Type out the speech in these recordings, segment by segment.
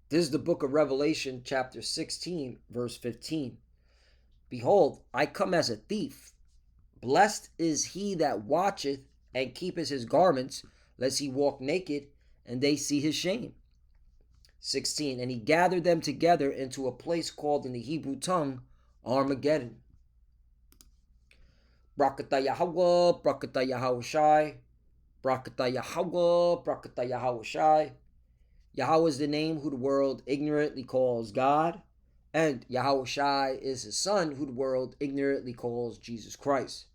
This is the book of Revelation, chapter 16, verse 15. Behold, I come as a thief. Blessed is he that watcheth and keepeth his garments, lest he walk naked and they see his shame. 16. And he gathered them together into a place called in the Hebrew tongue Armageddon. Brakata Yahweh, Brakata Yahushai, Brakata Yahweh, Brakata Yahushai. Yahweh is the name who the world ignorantly calls God, and Yahushai is his son who the world ignorantly calls Jesus Christ.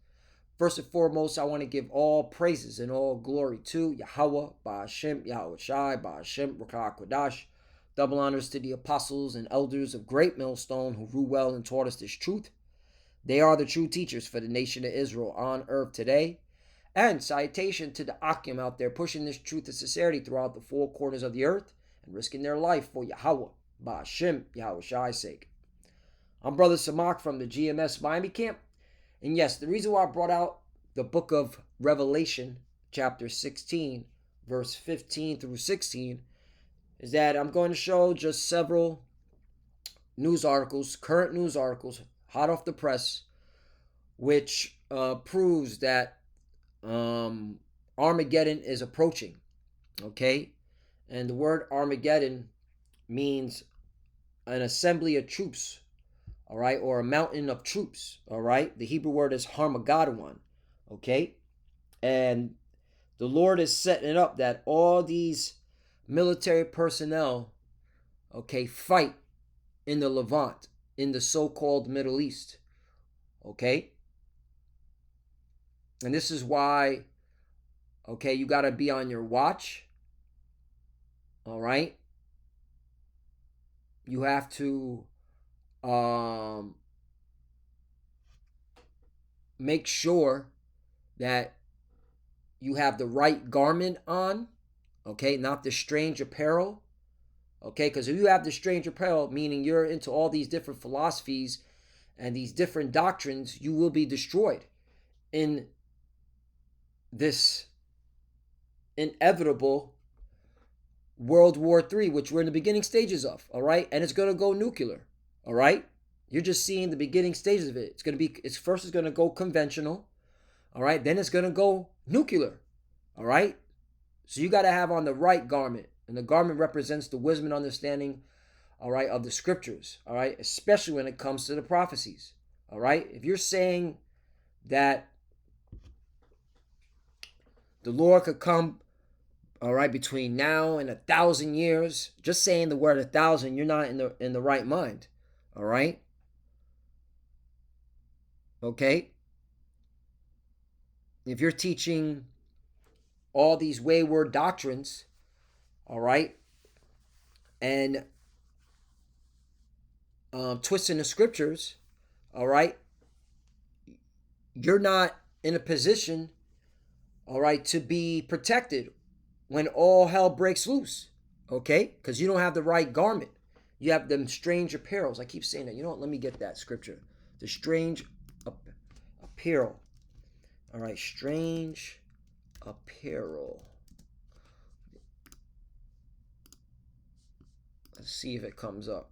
First and foremost, I want to give all praises and all glory to Yahweh, Ba'ashem, Yahushai, Ba'ashem, Rakah Kodash. Double honors to the apostles and elders of Great Millstone who rule well and taught us this truth. They are the true teachers for the nation of Israel on earth today. And salutation to the Akim out there pushing this truth and sincerity throughout the four corners of the earth and risking their life for Yahweh, Ba'ashem, Yahushai's sake. I'm Brother Samak from the GMS Miami camp. And yes, the reason why I brought out the book of Revelation, chapter 16, verse 15 through 16, is that I'm going to show just several news articles, current news articles, hot off the press, which proves that Armageddon is approaching. Okay? And the word Armageddon means an assembly of troops, all right, or a mountain of troops, all right? The Hebrew word is Armageddon, okay? And the Lord is setting it up that all these military personnel, okay, fight in the Levant, in the so-called Middle East, okay? And this is why, okay, you got to be on your watch, all right? You have to make sure that you have the right garment on, okay, not the strange apparel, okay, because if you have the strange apparel, meaning you're into all these different philosophies and these different doctrines, you will be destroyed in this inevitable World War III, which we're in the beginning stages of, all right, and it's going to go nuclear, all right. You're just seeing the beginning stages of it. It's first it's going to go conventional, all right, then it's going to go nuclear, all right. So you got to have on the right garment, and the garment represents the wisdom and understanding, all right, of the scriptures, all right, especially when it comes to the prophecies, all right. If you're saying that the Lord could come, all right, between now and 1,000 years, just saying the word 1,000, you're not in the right mind, all right. Okay. If you're teaching all these wayward doctrines, all right, and twisting the scriptures, all right, you're not in a position, all right, to be protected when all hell breaks loose, okay, because you don't have the right garment. You have them strange apparels. I keep saying that. You know what? Let me get that scripture. The strange apparel. All right, strange apparel. Let's see if it comes up.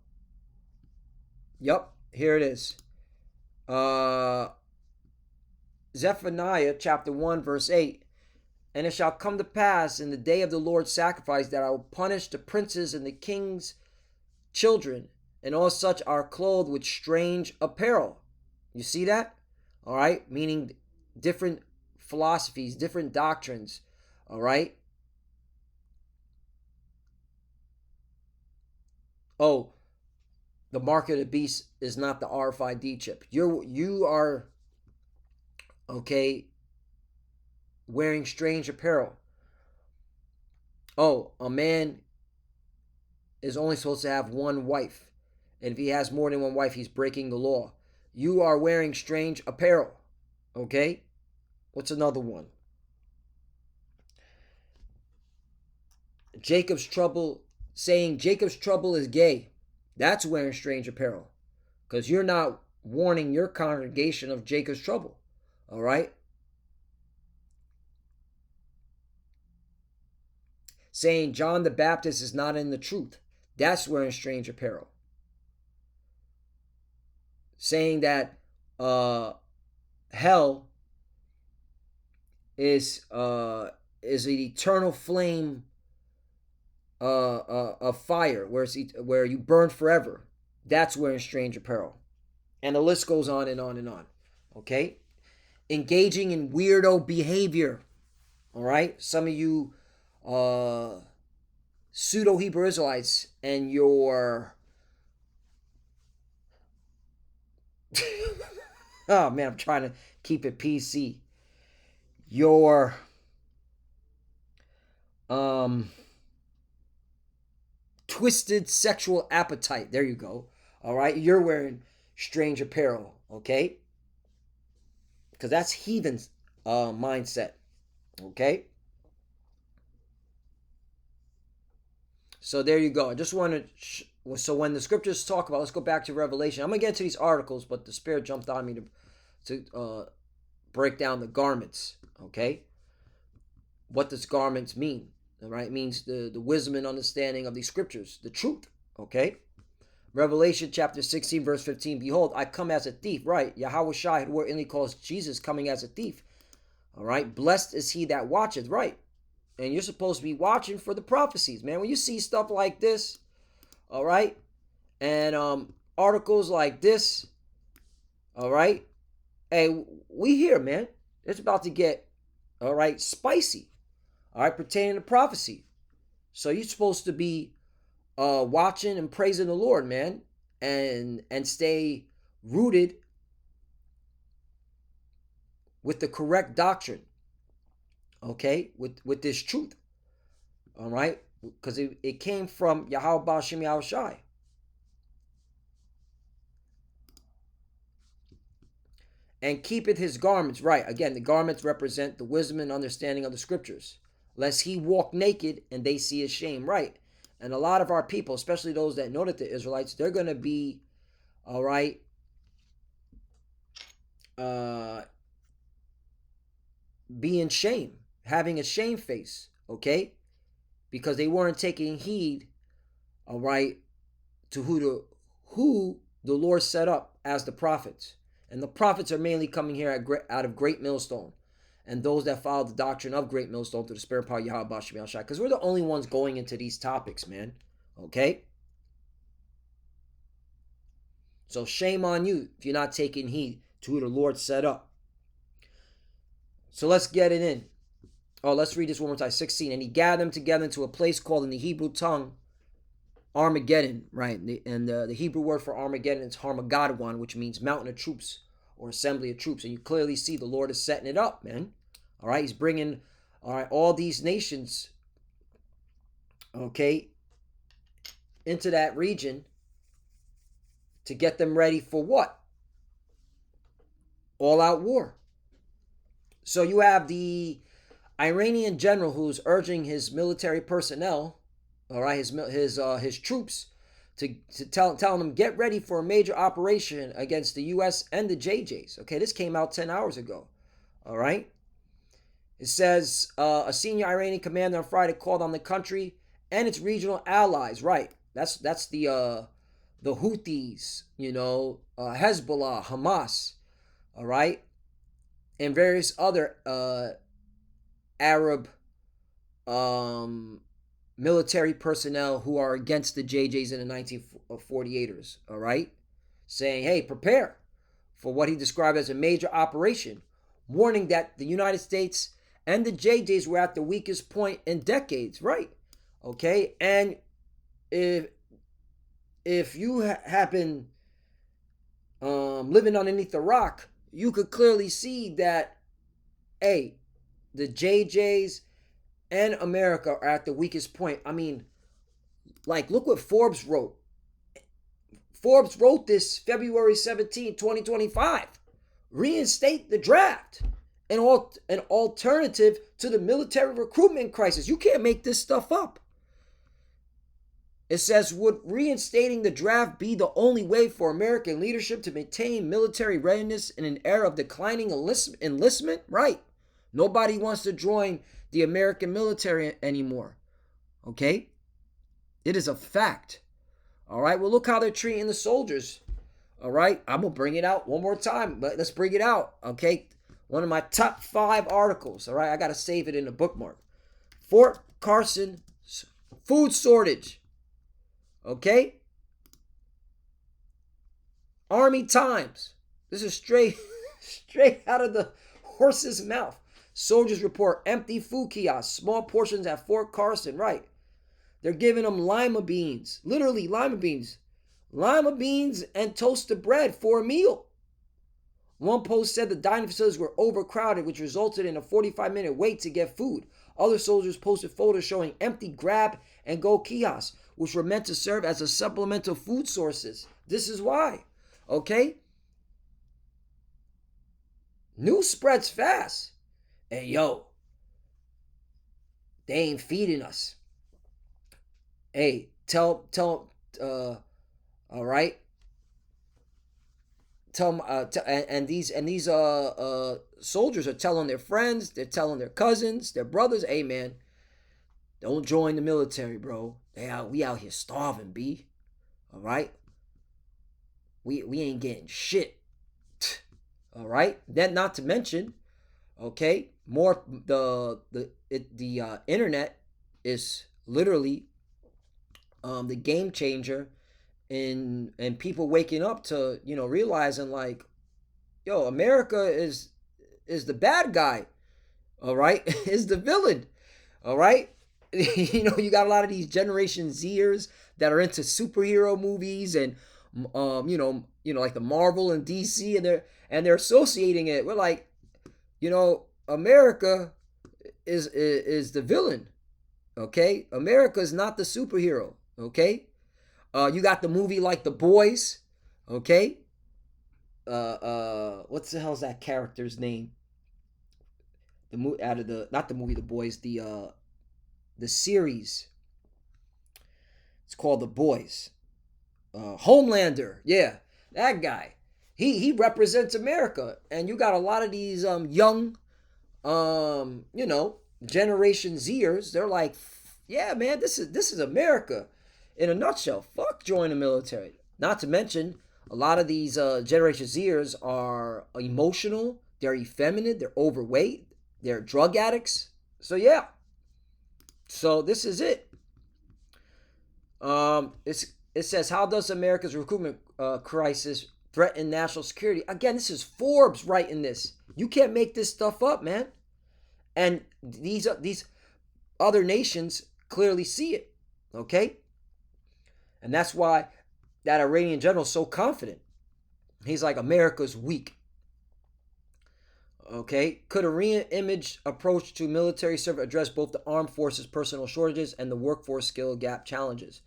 Yep, here it is. Zephaniah chapter 1 verse 8. And it shall come to pass in the day of the Lord's sacrifice that I will punish the princes and the king's children, and all such are clothed with strange apparel. You see that? All right, meaning different philosophies, different doctrines. All right. Oh, the mark of the beast is not the RFID chip. You are okay wearing strange apparel. Oh, a man is only supposed to have one wife. And if he has more than one wife, he's breaking the law. You are wearing strange apparel. Okay? What's another one? Jacob's trouble, saying Jacob's trouble is gay. That's wearing strange apparel. Because you're not warning your congregation of Jacob's trouble. All right? Saying John the Baptist is not in the truth. That's wearing strange apparel. Saying that hell is an eternal flame of fire, where you burn forever. That's wearing strange apparel. And the list goes on and on and on. Okay? Engaging in weirdo behavior. All right? Some of you pseudo Hebrew Israelites and your oh man, I'm trying to keep it PC. Your twisted sexual appetite. There you go. All right? You're wearing strange apparel, okay? Because that's heathen mindset, okay? So there you go. I just want to. So when the scriptures talk about, let's go back to Revelation. I'm gonna get to these articles, but the Spirit jumped on me to break down the garments. Okay, what does garments mean? All right, it means the wisdom and understanding of these scriptures, the truth. Okay, Revelation chapter 16, verse 15. Behold, I come as a thief. Right, Yahweh Shai, who inly calls Jesus coming as a thief. All right, blessed is he that watcheth. Right. And you're supposed to be watching for the prophecies, man. When you see stuff like this, all right, and articles like this, all right, hey, we here, man. It's about to get, all right, spicy, all right, pertaining to prophecy. So you're supposed to be watching and praising the Lord, man, and stay rooted with the correct doctrine. Okay, with this truth, all right, because it came from Yahweh Ba'Shem Yahweh Shai. And keepeth his garments, right, again, the garments represent the wisdom and understanding of the scriptures, lest he walk naked and they see his shame, right. And a lot of our people, especially those that know that the Israelites, they're going to be, all right, be in shame, having a shame face, okay, because they weren't taking heed, all right, to who the Lord set up as the prophets. And the prophets are mainly coming here out of Great Millstone, and those that follow the doctrine of Great Millstone through the Spirit of power Yahweh Ba'Shem Yahweh Shai, because we're the only ones going into these topics, man. Okay, so shame on you if you're not taking heed to who the Lord set up. So let's get it in. Oh, let's read this one more time. 16. And he gathered them together into a place called in the Hebrew tongue Armageddon, right? And the Hebrew word for Armageddon is Armageddon, which means mountain of troops or assembly of troops. And you clearly see the Lord is setting it up, man. All right, he's bringing, all right, all these nations, okay, into that region to get them ready for what? All-out war. So you have the Iranian general who's urging his military personnel, all right, his troops, to telling them get ready for a major operation against the U.S. and the JJs. Okay, this came out 10 hours ago. All right, it says a senior Iranian commander on Friday called on the country and its regional allies. Right, that's the Houthis, you know, Hezbollah, Hamas, all right, and various other Arab military personnel who are against the JJs and the 1948ers, all right? Saying, hey, prepare for what he described as a major operation, warning that the United States and the JJs were at the weakest point in decades, right? Okay, and if you happen living underneath the rock, you could clearly see that, hey, the JJs and America are at the weakest point. I mean, like, look what Forbes wrote. Forbes wrote this February 17, 2025. Reinstate the draft. An alternative to the military recruitment crisis. You can't make this stuff up. It says, would reinstating the draft be the only way for American leadership to maintain military readiness in an era of declining enlistment? Right. Nobody wants to join the American military anymore. Okay? It is a fact. All right. Well, look how they're treating the soldiers. All right. I'm gonna bring it out one more time, but let's bring it out. Okay. One of my top 5 articles. All right. I gotta save it in a bookmark. Fort Carson food shortage. Okay. Army Times. This is straight out of the horse's mouth. Soldiers report empty food kiosks, small portions at Fort Carson. Right. They're giving them lima beans. Literally lima beans. Lima beans and toasted bread for a meal. One post said the dining facilities were overcrowded, which resulted in a 45-minute wait to get food. Other soldiers posted photos showing empty grab and go kiosks, which were meant to serve as a supplemental food sources. This is why. Okay? News spreads fast. Hey, yo, they ain't feeding us. Hey, all right? Tell them, and these soldiers are telling their friends, they're telling their cousins, their brothers, hey, man, don't join the military, bro. We out here starving, B. All right? We ain't getting shit. All right? Then not to mention, okay, more the internet is literally the game changer in and people waking up to, realizing like, yo, America is the bad guy. All right? Is the villain. All right? You got a lot of these Generation Zers that are into superhero movies and like the Marvel and DC, and they're associating it. We're like, America is the villain. Okay? America is not the superhero. Okay? You got the movie like The Boys. Okay? What's the hell's that character's name? Not the movie The Boys, the series. It's called The Boys. Homelander, yeah, that guy. He represents America, and you got a lot of these young, Generation Zers. They're like, yeah, man, this is America, in a nutshell. Fuck join the military. Not to mention, a lot of these Generation Zers are emotional. They're effeminate. They're overweight. They're drug addicts. So yeah. So this is it. It says, how does America's recruitment crisis threaten national security? Again, this is Forbes writing this. You can't make this stuff up, man. And these other nations clearly see it. Okay? And that's why that Iranian general is so confident. He's like, America's weak. Okay? Could a re-image approach to military service address both the armed forces' personnel shortages and the workforce skill gap challenges?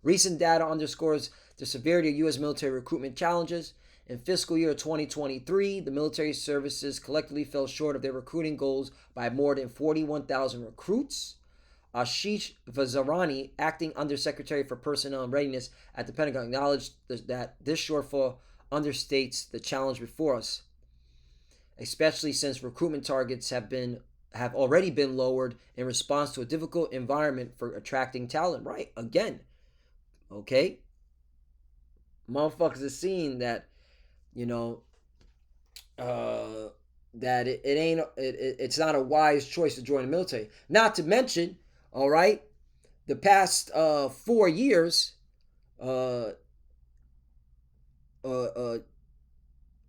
Recent data underscores the severity of U.S. military recruitment challenges. In fiscal year 2023, the military services collectively fell short of their recruiting goals by more than 41,000 recruits. Ashish Vazirani, acting Undersecretary for Personnel and Readiness at the Pentagon, acknowledged that this shortfall understates the challenge before us, especially since recruitment targets have already been lowered in response to a difficult environment for attracting talent. Right, again. Okay? Motherfuckers are seeing that, that it's not a wise choice to join the military. Not to mention, all right, the past 4 years,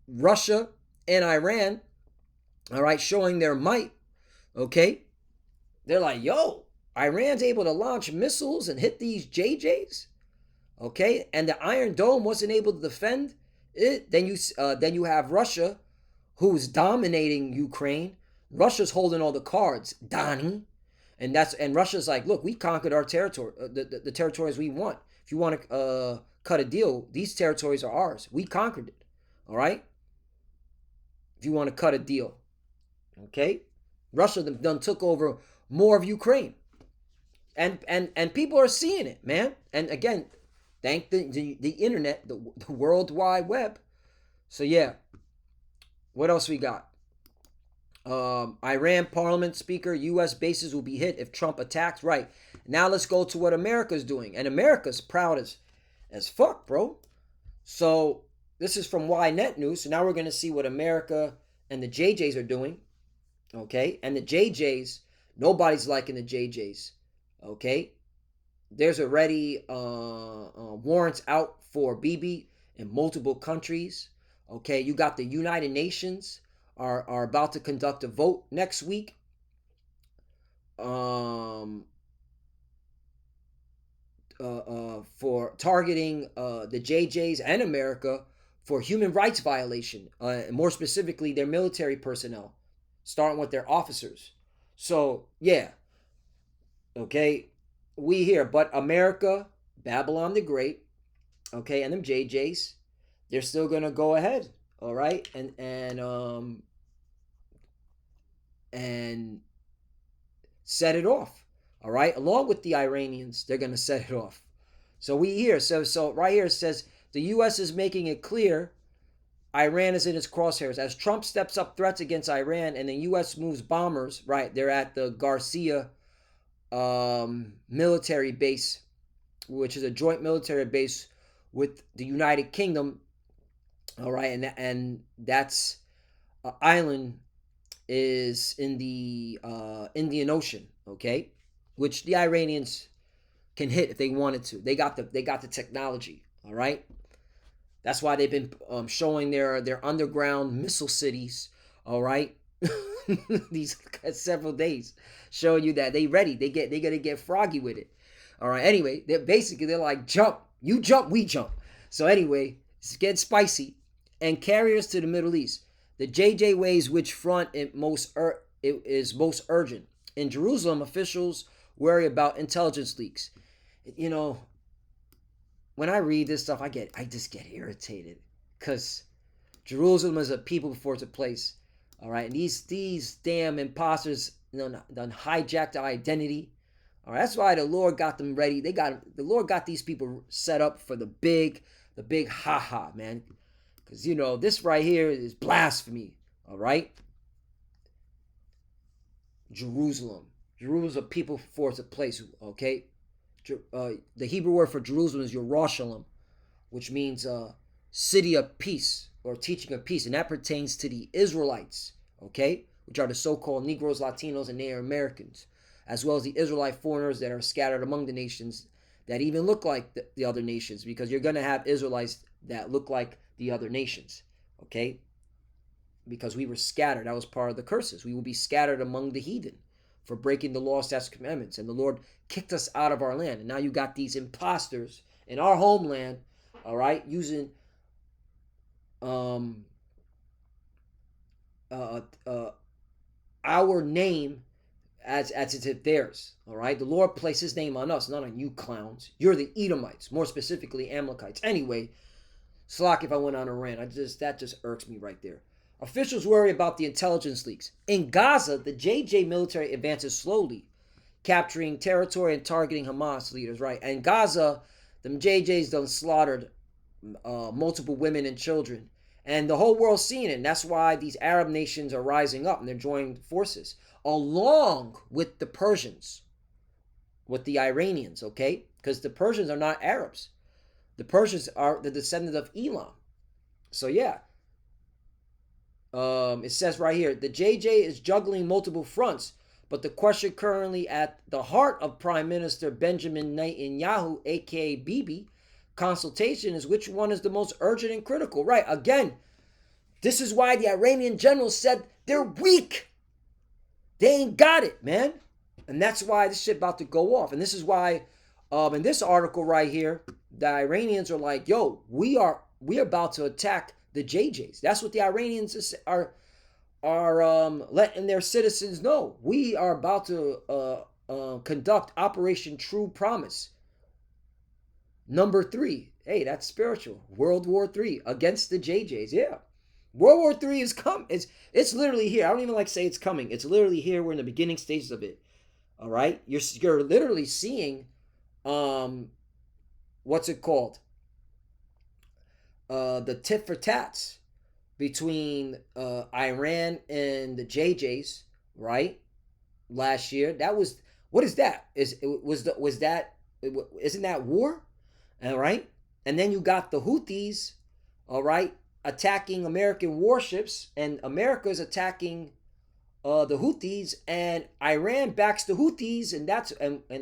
Russia and Iran, all right, showing their might. Okay? They're like, yo, Iran's able to launch missiles and hit these JJs. Okay, and the Iron Dome wasn't able to defend it. Then you have Russia, who's dominating Ukraine. Russia's holding all the cards, Donnie, and Russia's like, look, we conquered our territory, the territories we want. If you want to cut a deal, these territories are ours. We conquered it. All right. If you want to cut a deal, okay, Russia done took over more of Ukraine, and people are seeing it, man. And again, thank the internet, the World Wide Web. So yeah, what else we got? Iran parliament speaker, U.S. bases will be hit if Trump attacks. Right. Now let's go to what America's doing. And America's proud as as fuck, bro. So this is from Ynet News. So now we're gonna see what America and the JJs are doing. Okay, and the JJs, nobody's liking the JJs. Okay, there's already warrants out for BB in multiple countries. Okay, you got the United Nations are about to conduct a vote next week. Um, for targeting the JJs and America for human rights violation, more specifically their military personnel, starting with their officers. So yeah, okay, we here, but America, Babylon the Great, okay, and them JJs, they're still gonna go ahead, all right, and set it off, all right, along with the Iranians, they're gonna set it off. So we here, so right here it says the U.S. is making it clear Iran is in its crosshairs as Trump steps up threats against Iran, and the U.S. moves bombers. Right, they're at the Garcia military base, which is a joint military base with the United Kingdom. All right, and that's island is in the Indian Ocean. Okay, which the Iranians can hit if they wanted to. They got the technology. All right. That's why they've been showing their underground missile cities. All right, these several days showing you that they ready. They gonna get froggy with it. All right. Anyway, they're like jump, you jump, we jump. So anyway, it's getting spicy. And carriers to the Middle East. The JJ ways which front it is most urgent. In Jerusalem, officials worry about intelligence leaks. You know, when I read this stuff, I just get irritated because Jerusalem is a people before it's a place. All right, and these damn imposters, done hijacked our identity. All right, that's why the Lord got them ready. The Lord got these people set up for the big ha man. Because this right here is blasphemy. All right, Jerusalem is a people before it's a place. Okay, the Hebrew word for Jerusalem is Yerushalayim, which means city of peace or teaching of peace, and that pertains to the Israelites, okay, which are the so-called Negroes, Latinos, and Native Americans, as well as the Israelite foreigners that are scattered among the nations that even look like the other nations, because you're going to have Israelites that look like the other nations, okay, because we were scattered. That was part of the curses. We will be scattered among the heathen for breaking the law, statutes, commandments, and the Lord kicked us out of our land. And now you got these imposters in our homeland, all right, using our name as it's theirs. All right, the Lord placed His name on us, not on you clowns. You're the Edomites, more specifically Amalekites. Anyway, slack if I went on a rant. That just irks me right there. Officials worry about the intelligence leaks. In Gaza, the JJ military advances slowly, capturing territory and targeting Hamas leaders. Right, and Gaza, them JJs done slaughtered multiple women and children, and the whole world's seeing it. And that's why these Arab nations are rising up and they're joining forces along with the Persians, with the Iranians. Okay, because the Persians are not Arabs. The Persians are the descendants of Elam. So yeah. It says right here, the JJ is juggling multiple fronts, but the question currently at the heart of Prime Minister Benjamin Netanyahu, aka Bibi, consultation is which one is the most urgent and critical. Right, again, this is why the Iranian general said they're weak. They ain't got it, man. And that's why this shit about to go off. And this is why, in this article right here, the Iranians are like, yo, we're about to attack the JJs. That's what the Iranians are letting their citizens know. We are about to conduct Operation True Promise. Number 3. Hey, that's spiritual. World War III against the JJs. Yeah. World War III is come. It's literally here. I don't even like to say it's coming. It's literally here. We're in the beginning stages of it. All right. You're literally seeing what's it called? The tit for tats between Iran and the JJs, right? Last year, that was, what is that? Isn't that war? All right, And then you got the Houthis, all right, attacking American warships, and America's attacking the Houthis, and Iran backs the Houthis, and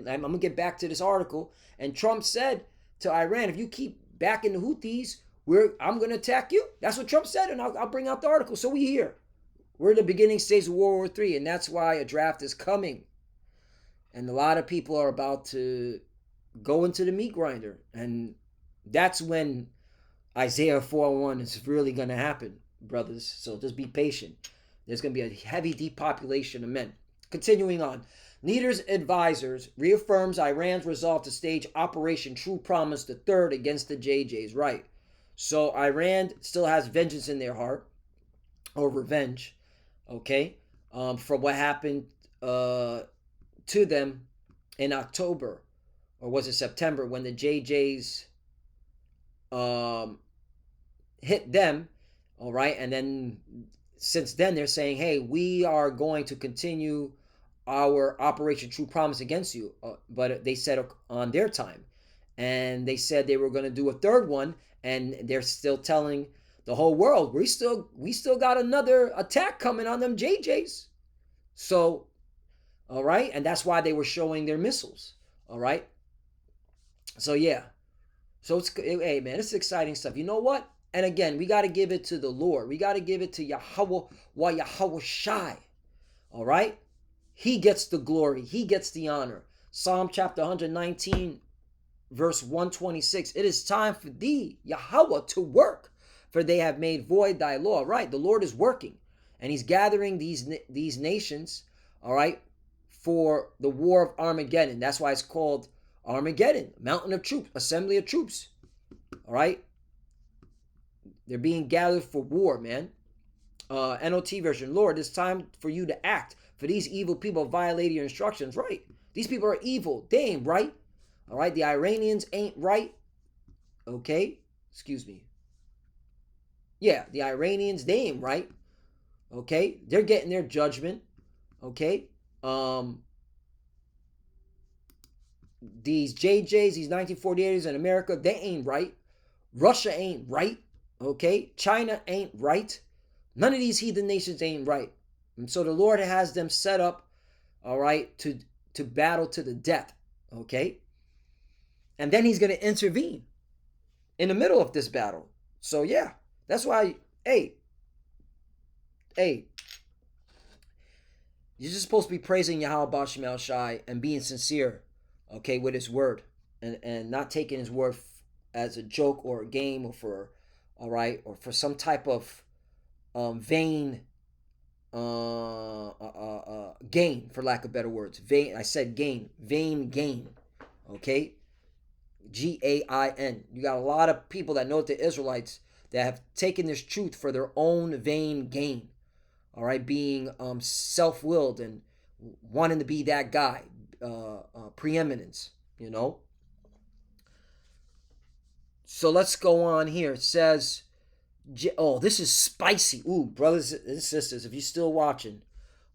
I'm gonna get back to this article. And Trump said to Iran, if you keep backing the Houthis, I'm gonna attack you. That's what Trump said, and I'll bring out the article. So we here. We're in the beginning stage of World War III, and that's why a draft is coming. And a lot of people are about to go into the meat grinder, and that's when Isaiah 4:1 is really gonna happen, brothers. So just be patient. There's going to be a heavy depopulation of men. Continuing on. Leaders' advisors reaffirms Iran's resolve to stage Operation True Promise the third against the JJs. Right. So Iran still has vengeance in their heart, or revenge, okay, for what happened to them in October, or was it September, when the JJs hit them, all right, and then since then they're saying, hey, we are going to continue our Operation True Promise against you, but they said on their time, and they said they were going to do a third one, and they're still telling the whole world, we still got another attack coming on them JJs. So, all right, and that's why they were showing their missiles, all right. So yeah, so hey man, it's exciting stuff. You know what? And again, we got to give it to the Lord. We got to give it to Yahweh, Yahweh Shai. All right? He gets the glory. He gets the honor. Psalm chapter 119, verse 126. It is time for thee, Yahweh, to work, for they have made void thy law. Right? The Lord is working, and he's gathering these nations, all right, for the war of Armageddon. That's why it's called Armageddon, mountain of troops, assembly of troops. All right? They're being gathered for war, man. NOT version. Lord, it's time for you to act. For these evil people violated your instructions. Right. These people are evil. They ain't right. All right. The Iranians ain't right. Okay. Excuse me. Yeah. The Iranians, they ain't right. Okay. They're getting their judgment. Okay. These JJs, these 1948ers in America, they ain't right. Russia ain't right. Okay, China ain't right. None of these heathen nations ain't right. And so the Lord has them set up, all right, to battle to the death. Okay. And then he's going to intervene in the middle of this battle. So yeah, that's why, hey, you're just supposed to be praising Yahweh Ba'Shem El Shai and being sincere, okay, with his word, and not taking his word as a joke or a game, or for, all right, or for some type of vain gain, for lack of better words. Vain, I said gain, vain gain, okay? Gain. You got a lot of people that know the Israelites that have taken this truth for their own vain gain, all right, being self-willed and wanting to be that guy, preeminence, you know. So let's go on here. It says, oh, this is spicy. Ooh, brothers and sisters, if you're still watching,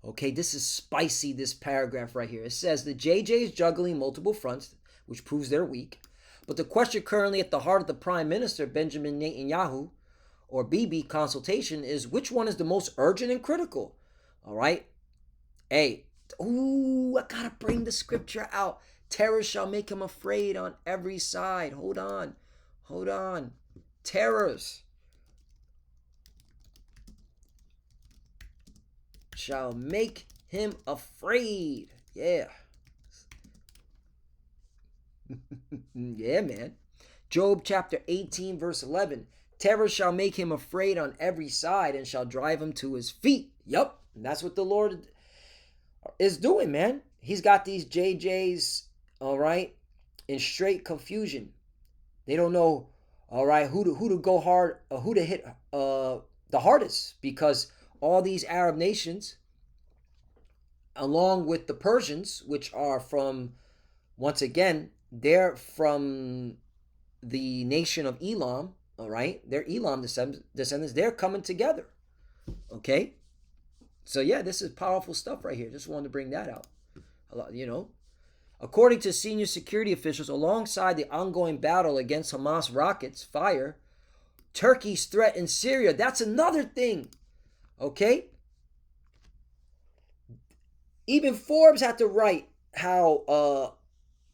okay, this is spicy, this paragraph right here. It says, the JJ's juggling multiple fronts, which proves they're weak. But the question currently at the heart of the Prime Minister, Benjamin Netanyahu, or Bibi, consultation is, which one is the most urgent and critical? All right? Hey, ooh, I gotta bring the scripture out. Terror shall make him afraid on every side. Hold on. Terrors shall make him afraid. Yeah. Yeah, man. Job chapter 18, verse 11. Terror shall make him afraid on every side and shall drive him to his feet. Yep. And that's what the Lord is doing, man. He's got these JJs, all right, in straight confusion. They don't know, all right, who to go hard, who to hit the hardest, because all these Arab nations, along with the Persians, which are from, once again, they're from the nation of Elam, all right? They're Elam descendants. They're coming together, okay? So yeah, this is powerful stuff right here. Just wanted to bring that out, you know. According to senior security officials, alongside the ongoing battle against Hamas rockets fire, Turkey's threat in Syria, that's another thing. Okay? Even Forbes had to write how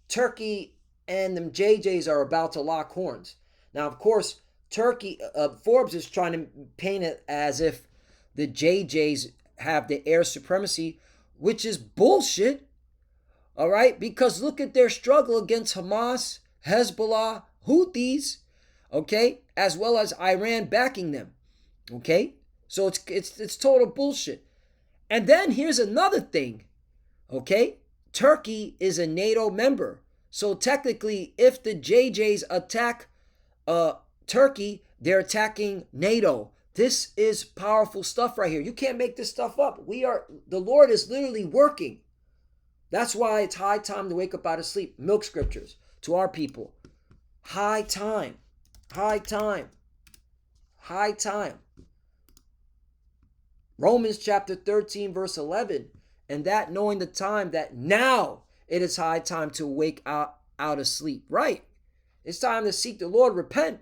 Turkey and them JJs are about to lock horns. Now, of course, Forbes is trying to paint it as if the JJs have the air supremacy, which is bullshit. All right? Because look at their struggle against Hamas, Hezbollah, Houthis, okay? As well as Iran backing them. Okay? So it's total bullshit. And then here's another thing. Okay? Turkey is a NATO member. So technically, if the JJs attack Turkey, they're attacking NATO. This is powerful stuff right here. You can't make this stuff up. The Lord is literally working. That's why it's high time to wake up out of sleep. Milk scriptures to our people. High time. High time. High time. Romans chapter 13, verse 11. And that knowing the time that now it is high time to wake out of sleep. Right. It's time to seek the Lord, repent,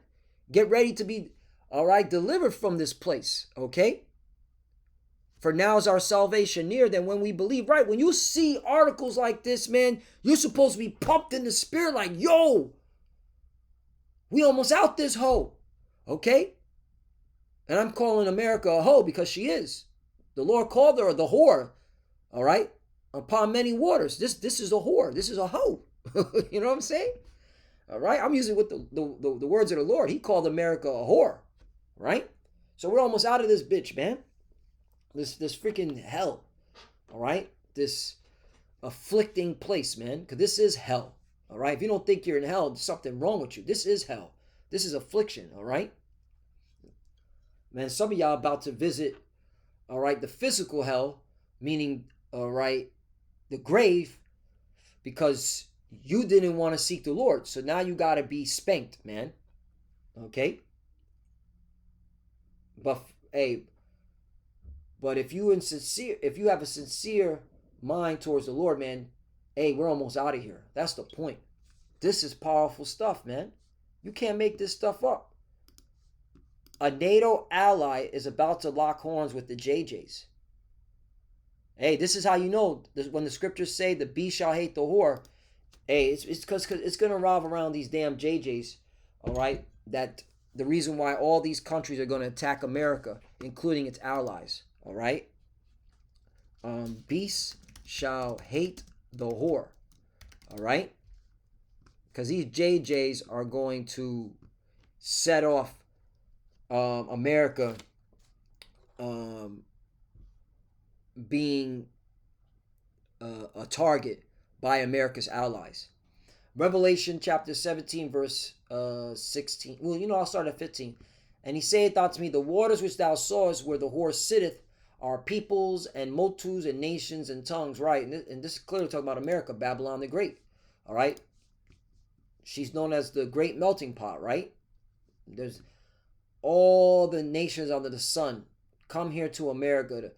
get ready to be, all right, delivered from this place. Okay. For now is our salvation near than when we believe. Right. When you see articles like this, man, you're supposed to be pumped in the spirit like, yo, we almost out this hoe. Okay. And I'm calling America a hoe because she is. The Lord called her the whore. All right. Upon many waters. This is a whore. This is a hoe. You know what I'm saying? All right. I'm using with the words of the Lord. He called America a whore. Right. So we're almost out of this bitch, man. This freaking hell. All right. This afflicting place, man. Because this is hell. All right. If you don't think you're in hell, there's something wrong with you. This is hell. This is affliction. All right. Man, some of y'all about to visit, all right, the physical hell, meaning, all right, the grave, because you didn't want to seek the Lord. So now you got to be spanked, man. Okay? But, hey, but if you have a sincere mind towards the Lord, man, hey, we're almost out of here. That's the point. This is powerful stuff, man. You can't make this stuff up. A NATO ally is about to lock horns with the JJs. Hey, this is how you know when the scriptures say the beast shall hate the whore. Hey, it's because it's going to revolve around these damn JJs, all right? That the reason why all these countries are going to attack America, including its allies, all right? Beast shall hate the whore, all right? Because these JJs are going to set off America being a target by America's allies. Revelation chapter 17 verse 16. Well, I'll start at 15. And he saith unto me, the waters which thou sawest where the whore sitteth are peoples and multitudes and nations and tongues. Right. And this is clearly talking about America, Babylon the Great. All right. She's known as the great melting pot, right? There's all the nations under the sun come here to America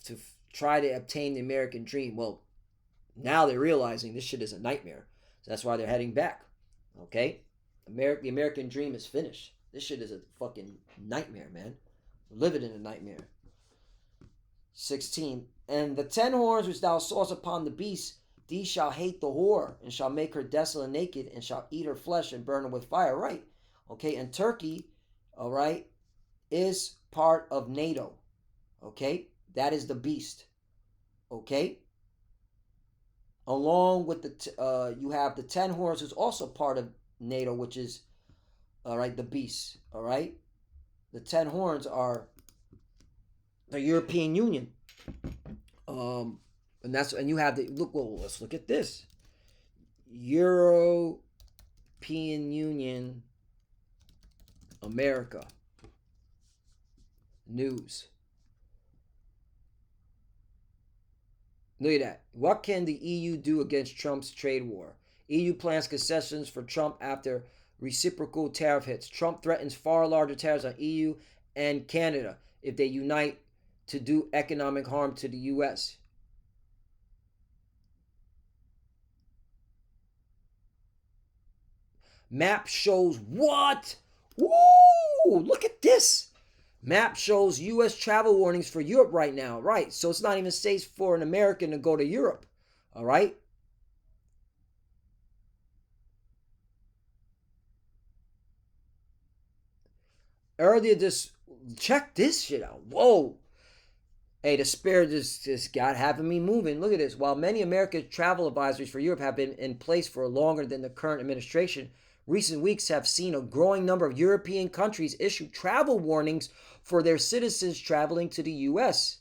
to try to obtain the American dream. Well, now they're realizing this shit is a nightmare. So that's why they're heading back. Okay? The American dream is finished. This shit is a fucking nightmare, man. We're living in a nightmare. 16. And the 10 horns which thou sawest upon the beast, these shall hate the whore, and shall make her desolate and naked, and shall eat her flesh and burn her with fire. Right. Okay, and Turkey, all right, is part of NATO. Okay? That is the beast. Okay? Along with you have the 10 horns, who's also part of NATO, which is, all right, the beast. All right? The 10 horns are the European Union. And you have let's look at this. European Union, America. News. Look at that. What can the EU do against Trump's trade war? EU plans concessions for Trump after reciprocal tariff hits. Trump threatens far larger tariffs on EU and Canada if they unite to do economic harm to the U.S. Map shows what? Woo! Look at this. Map shows U.S. travel warnings for Europe right now. Right. So it's not even safe for an American to go to Europe. All right. Earlier this, check this shit out. Whoa. Hey, the spirit just got having me moving. Look at this. While many American travel advisories for Europe have been in place for longer than the current administration, recent weeks have seen a growing number of European countries issue travel warnings for their citizens traveling to the U.S.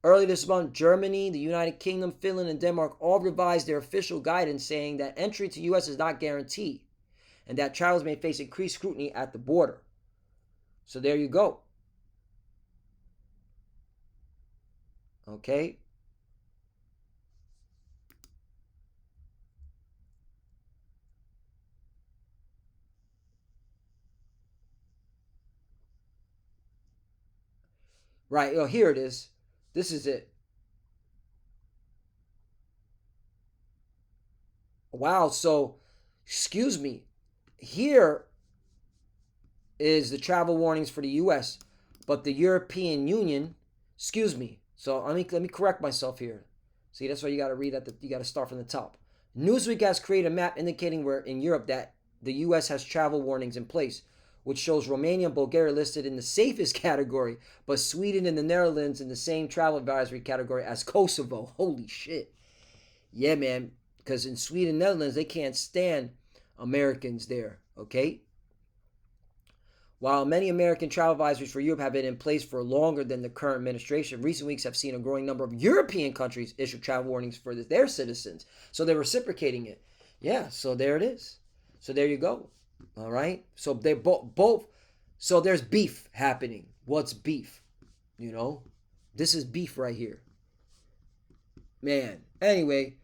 Early this month, Germany, the United Kingdom, Finland, and Denmark all revised their official guidance saying that entry to the U.S. is not guaranteed and that travelers may face increased scrutiny at the border. So there you go. Okay. Right. Oh, here it is. This is it. Wow. So, excuse me. Here is the travel warnings for the U.S., but the European Union. Excuse me. So let me correct myself here. See, that's why you got to read you got to start from the top. Newsweek has created a map indicating where in Europe that the U.S. has travel warnings in place, which shows Romania and Bulgaria listed in the safest category, but Sweden and the Netherlands in the same travel advisory category as Kosovo. Holy shit. Yeah, man. Because in Sweden and Netherlands, they can't stand Americans there. Okay? While many American travel advisories for Europe have been in place for longer than the current administration, recent weeks have seen a growing number of European countries issue travel warnings for their citizens. So they're reciprocating it. Yeah, so there it is. So there you go. All right? So they both. So there's beef happening. What's beef? You know? This is beef right here. Man. Anyway,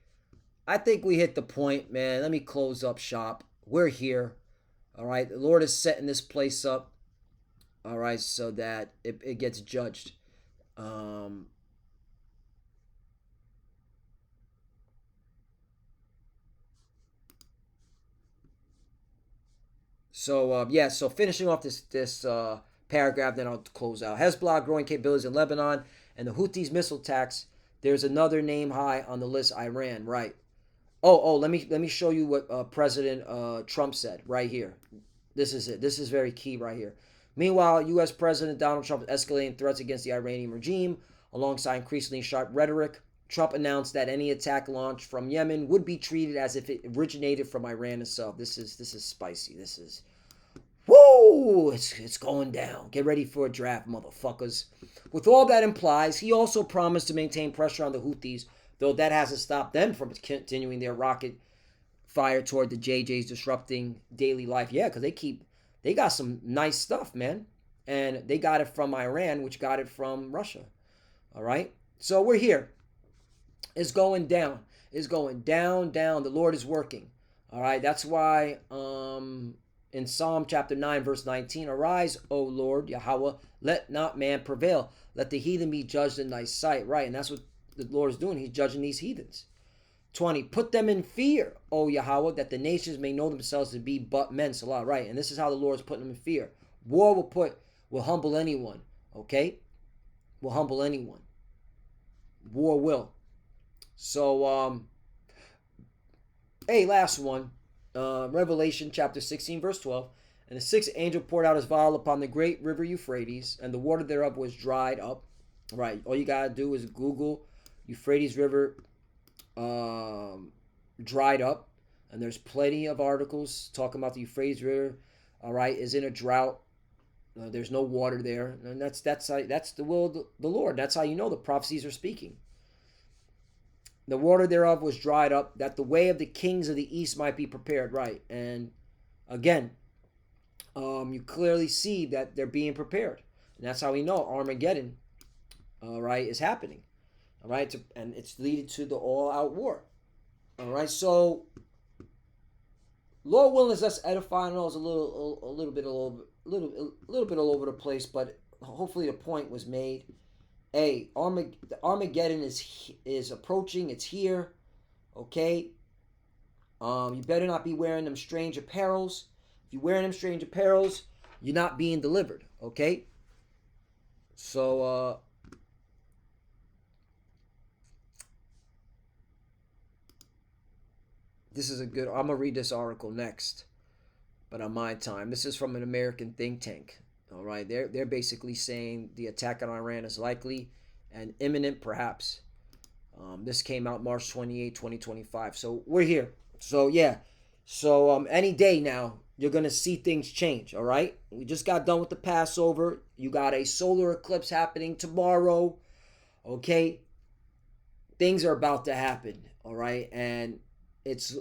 I think we hit the point, man. Let me close up shop. We're here. All right, the Lord is setting this place up, all right, so that it gets judged. So finishing off this paragraph, then I'll close out. Hezbollah growing capabilities in Lebanon and the Houthis missile attacks. There's another name high on the list, Iran, right? Let me show you what President Trump said right here. This is it. This is very key right here. Meanwhile, U.S. President Donald Trump is escalating threats against the Iranian regime alongside increasingly sharp rhetoric. Trump announced that any attack launched from Yemen would be treated as if it originated from Iran itself. This is spicy. This is woo! It's going down. Get ready for a draft, motherfuckers. With all that implies, he also promised to maintain pressure on the Houthis, though that hasn't stopped them from continuing their rocket fire toward the JJs, disrupting daily life. Yeah, because they got some nice stuff, man. And they got it from Iran, which got it from Russia. All right? So we're here. It's going down. It's going down. The Lord is working. All right? That's why in Psalm chapter 9, verse 19, arise, O Lord, Yahweh, let not man prevail. Let the heathen be judged in thy sight. Right? And that's what the Lord is doing. He's judging these heathens. 20, put them in fear, O Yahweh, that the nations may know themselves to be but men. Salah, right? And this is how the Lord is putting them in fear. War will humble anyone, okay? Will humble anyone. War will. So, last one. Revelation chapter 16, verse 12. And the sixth angel poured out his vial upon the great river Euphrates, and the water thereof was dried up. Right? All you gotta do is Google Euphrates River dried up, and there's plenty of articles talking about the Euphrates River, all right, is in a drought. There's no water there, and that's the will of the Lord. That's how you know the prophecies are speaking. The water thereof was dried up, that the way of the kings of the east might be prepared. Right? And again, you clearly see that they're being prepared, and that's how we know Armageddon, all right, is happening. All right, and it's leading to the all-out war. All right, so Lord willing, is us edifying. I know it's a little bit all over the place, but hopefully the point was made. Hey, Armageddon is approaching. It's here. Okay. You better not be wearing them strange apparels. you wearing them strange apparels, you're not being delivered. Okay. So this is a good. I'm gonna read this article next, but on my time. This is from an American think tank. All right, they're basically saying the attack on Iran is likely and imminent, perhaps. This came out March 28, 2025. So we're here. So yeah. So any day now, you're gonna see things change. All right. We just got done with the Passover. You got a solar eclipse happening tomorrow. Okay. Things are about to happen. All right, and it's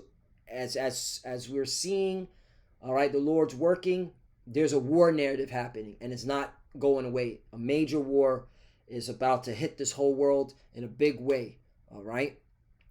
as we're seeing. All right, the Lord's working. There's a war narrative happening, and it's not going away. A major war is about to hit this whole world in a big way. All right.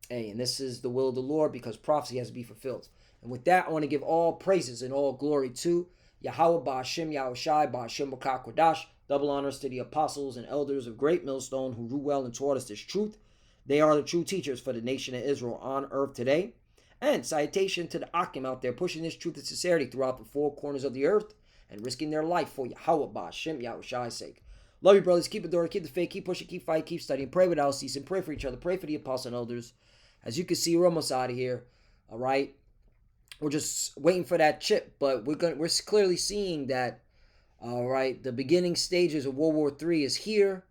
Hey, and this is the will of the Lord because prophecy has to be fulfilled. And with that, I want to give all praises and all glory to Yahweh Ba'Hashem Yahushai Ba'Hashem Kodash. Double honors to the apostles and elders of Great Millstone who rule well and taught us this truth. They are the true teachers for the nation of Israel on earth today. And salutation to the Akim out there pushing this truth and sincerity throughout the four corners of the earth and risking their life for Yahweh Ba'Hashem Yahushai's sake. Love you, brothers. Keep it door, keep the faith, keep pushing, keep fighting, keep studying. Pray without ceasing. Pray for each other. Pray for the apostles and elders. As you can see, we're almost out of here. All right. We're just waiting for that chip, but we're clearly seeing that. All right, the beginning stages of World War III is here,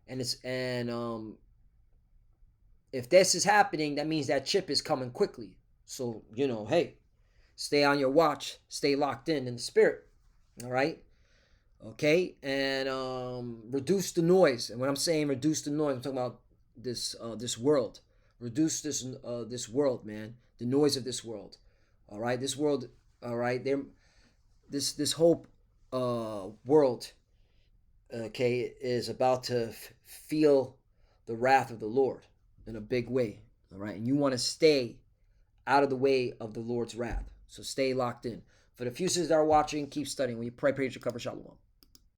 and if this is happening, that means that chip is coming quickly. So hey, stay on your watch, stay locked in the spirit. All right. Okay, and reduce the noise. And when I'm saying reduce the noise, I'm talking about this world. Reduce this world, man. The noise of this world. All right, this world. All right, this whole world. Okay, is about to feel the wrath of the Lord in a big way. All right, and you want to stay out of the way of the Lord's wrath. So stay locked in. For the few sisters that are watching, keep studying. When you pray, your cover. Shalom.